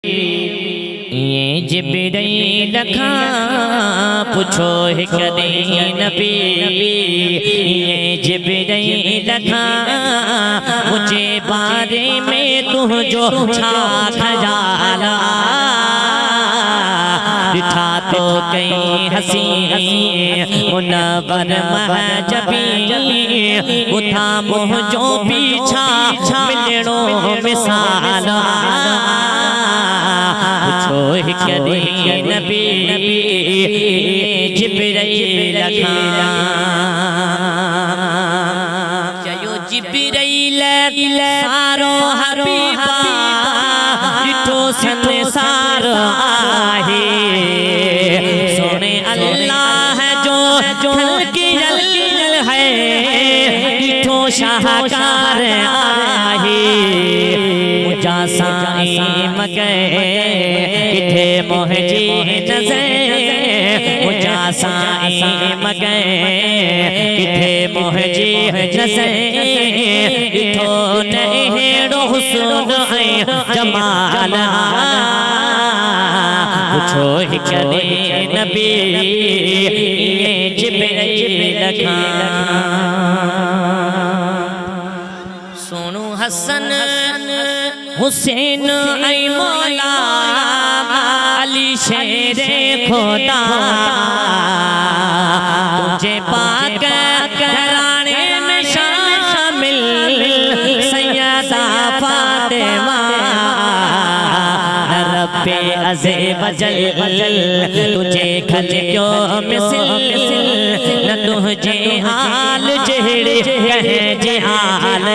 ये जिब्रील लखा पूछो है कदे नबी। ये जिब्रील लखा मुझे बारे में तू जो छा खजाना दिखा तो कहीं हसी मुनव्वर महजबी उठा मोह जो पीछा मिलनो मिसाला पूछो कदे नबी जिब्रील लखा चयो जिब्रील सारो हबीबा डिठो संसार आहे सोने अल्लाह जो खल्की जल है डिठो शाहकार आहे मुझा साई मगे किथे मोहजी नज़र मुझा साई मगे किथे मोहजी नज़र डिठो नहेड़ो हुस्न जमाल पूछो कदे नबी ये जिब्रील लखा सोनू हसन हुसैन ऐ मौला अली शेरे खुदा तुझे पाक घराने में शामिल सैयदा फातिमा रब्बे अज़े वजल तुझे खल क्यों मिसल न तुझे हाल जेड़े कहे जे हाल